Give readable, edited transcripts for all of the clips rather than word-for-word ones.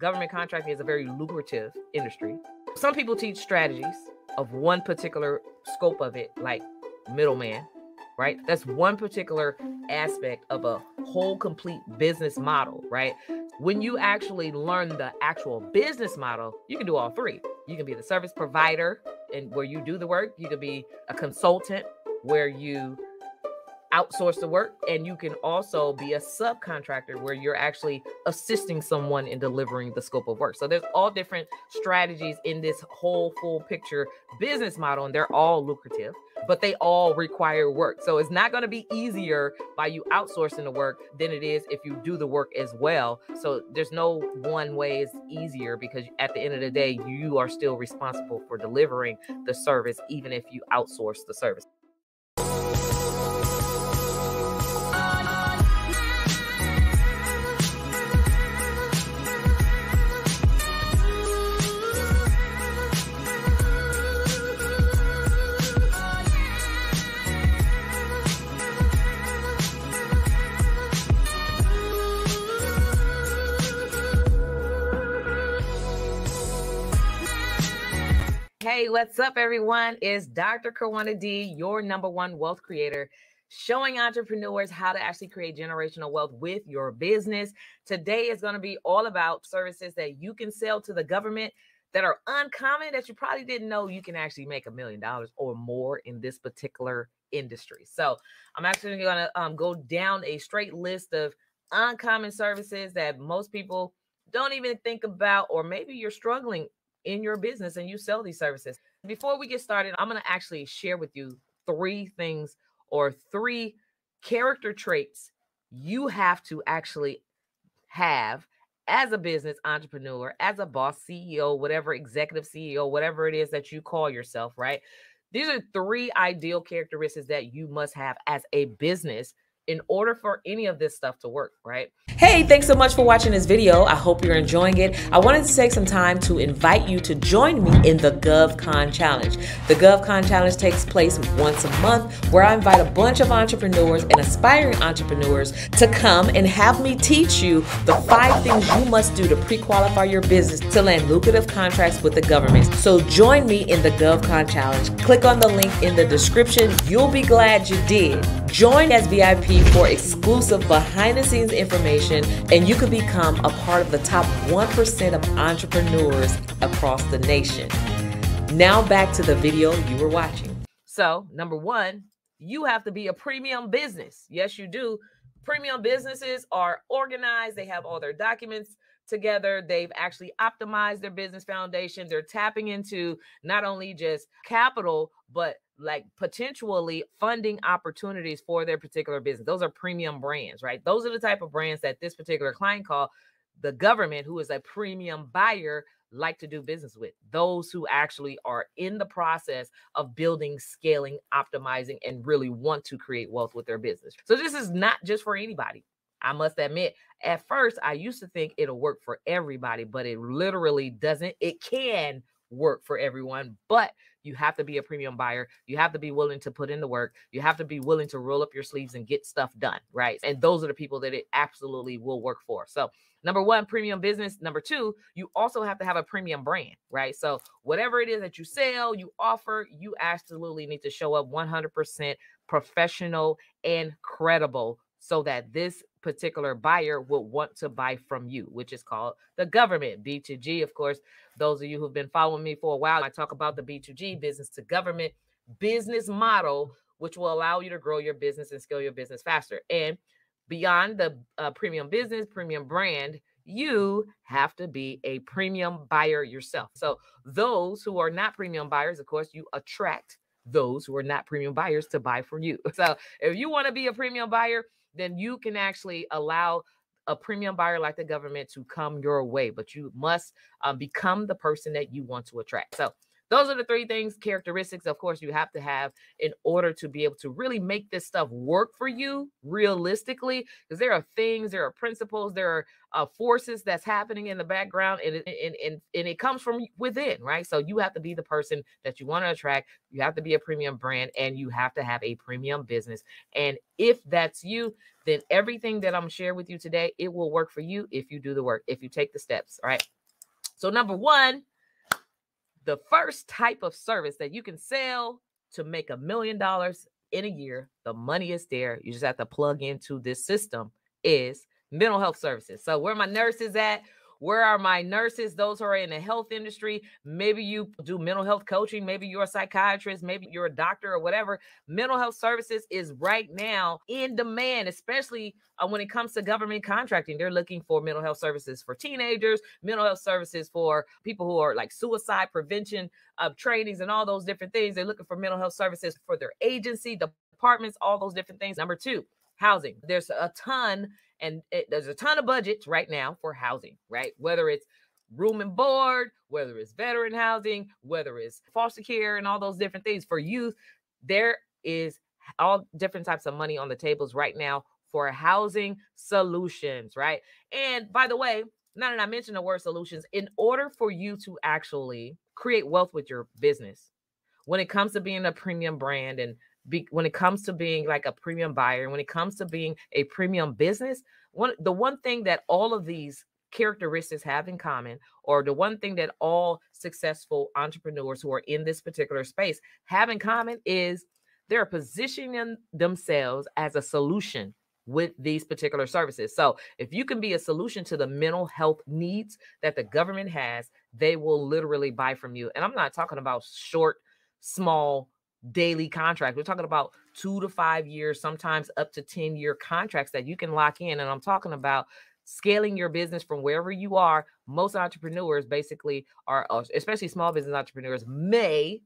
government contracting is a very lucrative industry. Some people teach strategies of one particular scope of it, like middleman, right? That's one particular aspect of a whole complete business model, right? When you actually learn the actual business model, you can do all three. You can be the service provider and where you do the work. You can be a consultant where you outsource the work, and you can also be a subcontractor where you're actually assisting someone in delivering the scope of work. So there's all different strategies in this whole full picture business model, and they're all lucrative, but they all require work. So it's not going to be easier by you outsourcing the work than it is if you do the work as well. So there's no one way is easier, because at the end of the day, you are still responsible for delivering the service, even if you outsource the service. Hey, what's up, everyone? It's Dr. Karwanna D, your #1 wealth creator, showing entrepreneurs how to actually create generational wealth with your business. Today is going to be all about services that you can sell to the government that are uncommon, that you probably didn't know you can actually make $1 million or more in this particular industry. So I'm actually going to go down a straight list of uncommon services that most people don't even think about, or maybe you're struggling in your business and you sell these services. Before we get started, I'm going to actually share with you 3 things or 3 character traits you have to actually have as a business entrepreneur, as a boss, CEO, whatever, executive CEO, whatever it is that you call yourself, right? These are 3 ideal characteristics that you must have as a business in order for any of this stuff to work, right? Hey, thanks so much for watching this video. I hope you're enjoying it. I wanted to take some time to invite you to join me in the GovCon Challenge. The GovCon Challenge takes place once a month, where I invite a bunch of entrepreneurs and aspiring entrepreneurs to come and have me teach you the 5 things you must do to pre-qualify your business to land lucrative contracts with the government. So join me in the GovCon Challenge. Click on the link in the description. You'll be glad you did. Join as VIP for exclusive behind-the-scenes information, and you can become a part of the top 1% of entrepreneurs across the nation. Now back to the video you were watching. So, number 1, you have to be a premium business. Yes, you do. Premium businesses are organized. They have all their documents together. They've actually optimized their business foundation. They're tapping into not only just capital, but like potentially funding opportunities for their particular business. Those are premium brands, right? Those are the type of brands that this particular client called the government, who is a premium buyer, like to do business with. Those who actually are in the process of building, scaling, optimizing, and really want to create wealth with their business. So this is not just for anybody. I must admit, at first, I used to think it'll work for everybody, but it literally doesn't. It can work for everyone, but you have to be a premium buyer. You have to be willing to put in the work. You have to be willing to roll up your sleeves and get stuff done, right? And those are the people that it absolutely will work for. So number 1, premium business. Number 2, you also have to have a premium brand, right? So whatever it is that you sell, you offer, you absolutely need to show up 100% professional and credible, so that this particular buyer will want to buy from you, which is called the government, B2G. Of course, those of you who've been following me for a while, I talk about the B2G, business to government business model, which will allow you to grow your business and scale your business faster. And beyond the premium business, premium brand, you have to be a premium buyer yourself. So those who are not premium buyers, of course, you attract those who are not premium buyers to buy from you. So if you want to be a premium buyer, then you can actually allow a premium buyer like the government to come your way, but you must become the person that you want to attract. So those are the three things, characteristics, of course, you have to have in order to be able to really make this stuff work for you realistically, because there are things, there are principles, there are forces that's happening in the background, and it comes from within, right? So you have to be the person that you want to attract. You have to be a premium brand, and you have to have a premium business. And if that's you, then everything that I'm sharing with you today, it will work for you if you do the work, if you take the steps, all right? So number one, the first type of service that you can sell to make $1 million in a year, the money is there. You just have to plug into this system, is mental health services. So where are my nurses at? Where are my nurses? Those who are in the health industry. Maybe you do mental health coaching. Maybe you're a psychiatrist. Maybe you're a doctor or whatever. Mental health services is right now in demand, especially when it comes to government contracting. They're looking for mental health services for teenagers, mental health services for people who are like suicide prevention trainings and all those different things. They're looking for mental health services for their agency, departments, all those different things. Number two, housing. There's a ton of budgets right now for housing, right? Whether it's room and board, whether it's veteran housing, whether it's foster care and all those different things for youth, there is all different types of money on the tables right now for housing solutions, right? And by the way, now that I mentioned the word solutions, in order for you to actually create wealth with your business, when it comes to being a premium brand and when it comes to being like a premium buyer, when it comes to being a premium business, the one thing that all of these characteristics have in common, or the one thing that all successful entrepreneurs who are in this particular space have in common, is they're positioning themselves as a solution with these particular services. So if you can be a solution to the mental health needs that the government has, they will literally buy from you. And I'm not talking about short, small, daily contracts. We're talking about 2 to 5 years, sometimes up to 10-year contracts that you can lock in. And I'm talking about scaling your business from wherever you are. Most entrepreneurs basically are, especially small business entrepreneurs, may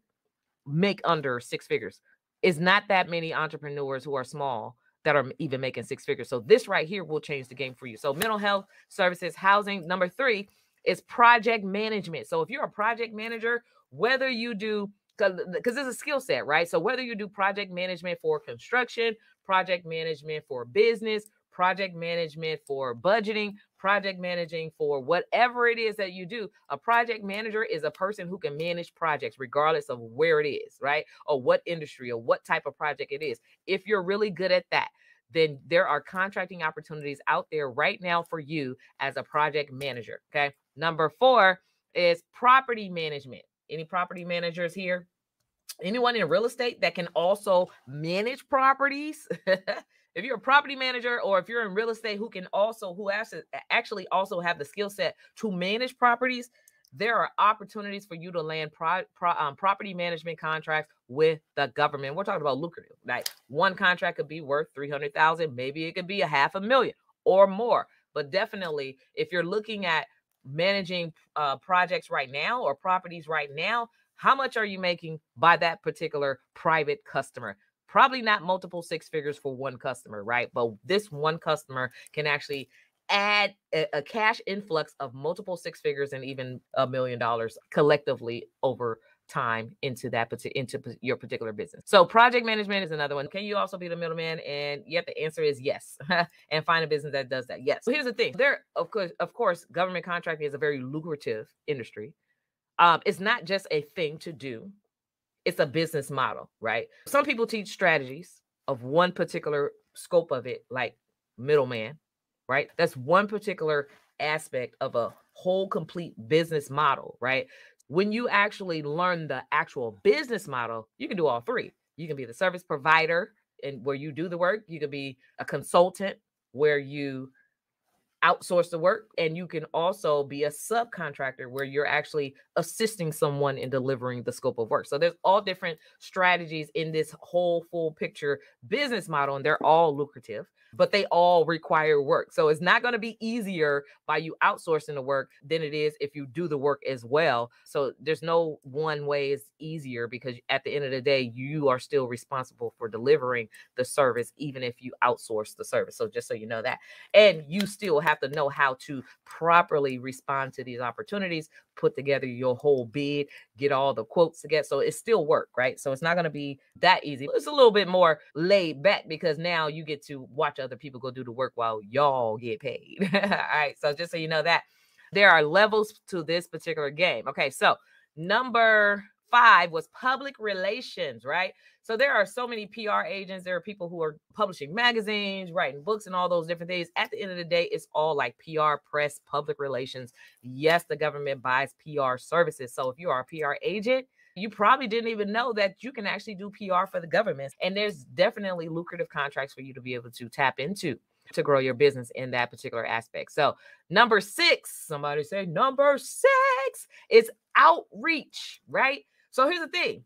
make under 6 figures. It's not that many entrepreneurs who are small that are even making 6 figures. So this right here will change the game for you. So mental health services, housing. Number 3 is project management. So if you're a project manager, whether you do, because it's a skill set, right? So whether you do project management for construction, project management for business, project management for budgeting, project managing for whatever it is that you do, a project manager is a person who can manage projects regardless of where it is, right? Or what industry or what type of project it is. If you're really good at that, then there are contracting opportunities out there right now for you as a project manager, okay? Number 4 is property management. Any property managers here? Anyone in real estate that can also manage properties? If you're a property manager, or if you're in real estate who actually also have the skill set to manage properties, there are opportunities for you to land property management contracts with the government. We're talking about lucrative. Like one contract could be worth $300,000. Maybe it could be $500,000 or more. But definitely, if you're looking at managing projects right now or properties right now, how much are you making by that particular private customer? Probably not multiple 6 figures for one customer, right? But this one customer can actually add a cash influx of multiple 6 figures and even $1 million collectively over time into your particular business. So project management is another one. Can you also be the middleman? And yet the answer is yes. And find a business that does that. Yes. So here's the thing. Of course, government contracting is a very lucrative industry. It's not just a thing to do. It's a business model, right? Some people teach strategies of one particular scope of it, like middleman, right? That's one particular aspect of a whole complete business model, right? When you actually learn the actual business model, you can do all 3. You can be the service provider and where you do the work. You can be a consultant where you outsource the work, and you can also be a subcontractor where you're actually assisting someone in delivering the scope of work. So there's all different strategies in this whole full picture business model, and they're all lucrative. but they all require work. So it's not going to be easier by you outsourcing the work than it is if you do the work as well. So there's no one way is easier, because at the end of the day, you are still responsible for delivering the service, even if you outsource the service. So just so you know that. And you still have to know how to properly respond to these opportunities, put together your whole bid, get all the quotes together. So it's still work, right? So it's not going to be that easy. It's a little bit more laid back, because now you get to watch other people go do the work while y'all get paid. All right. So just so you know that there are levels to this particular game. Okay. So number 5 was public relations, right? So there are so many PR agents. There are people who are publishing magazines, writing books, and all those different things. At the end of the day, it's all like PR, press, public relations. Yes, the government buys PR services. So if you are a PR agent, you probably didn't even know that you can actually do PR for the government. And there's definitely lucrative contracts for you to be able to tap into to grow your business in that particular aspect. So number 6, somebody say number 6 is outreach, right? So here's the thing.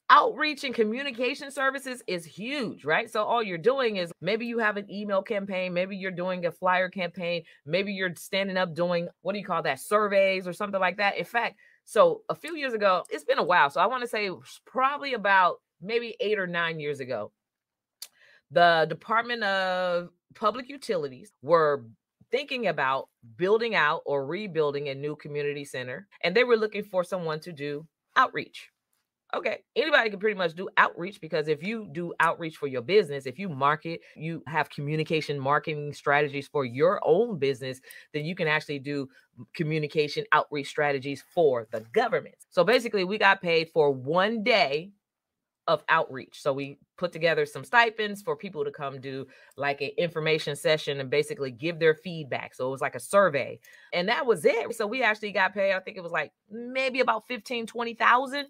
Outreach and communication services is huge, right? So all you're doing is, maybe you have an email campaign, maybe you're doing a flyer campaign, maybe you're standing up doing, what do you call that, surveys or something like that. In fact, so a few years ago, it's been a while, so I want to say it was probably about maybe 8 or 9 years ago, the Department of Public Utilities were thinking about building out or rebuilding a new community center, and they were looking for someone to do outreach. Okay, anybody can pretty much do outreach, because if you do outreach for your business, if you market, you have communication marketing strategies for your own business, then you can actually do communication outreach strategies for the government. So basically, we got paid for 1 day of outreach. So we put together some stipends for people to come do like an information session and basically give their feedback. So it was like a survey, and that was it. So we actually got paid, I think it was like maybe about 15, 20,000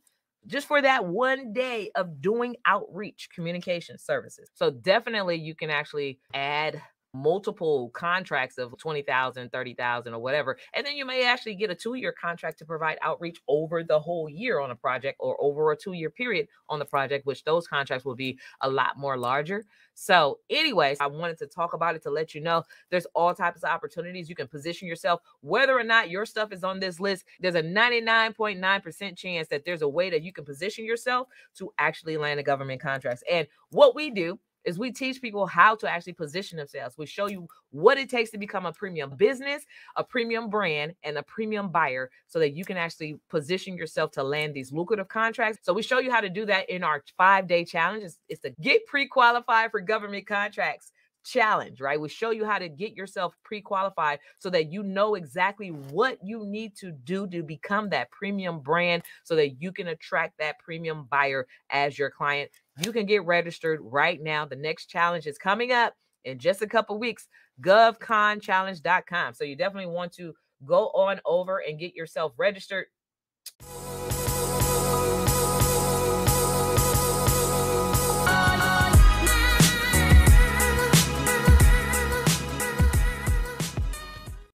just for that 1 day of doing outreach communication services. So definitely you can actually add multiple contracts of 20,000, 30,000 or whatever. And then you may actually get a 2-year contract to provide outreach over the whole year on a project, or over a 2-year period on the project, which those contracts will be a lot more larger. So anyways, I wanted to talk about it to let you know there's all types of opportunities. You can position yourself, whether or not your stuff is on this list. There's a 99.9% chance that there's a way that you can position yourself to actually land a government contracts. And what we do is we teach people how to actually position themselves. We show you what it takes to become a premium business, a premium brand, and a premium buyer, so that you can actually position yourself to land these lucrative contracts. So we show you how to do that in our 5-day challenge. It's the Get Pre-Qualified for Government Contracts challenge, right? We show you how to get yourself pre-qualified so that you know exactly what you need to do to become that premium brand, so that you can attract that premium buyer as your client. You can get registered right now. The next challenge is coming up in just a couple weeks, govconchallenge.com. So you definitely want to go on over and get yourself registered.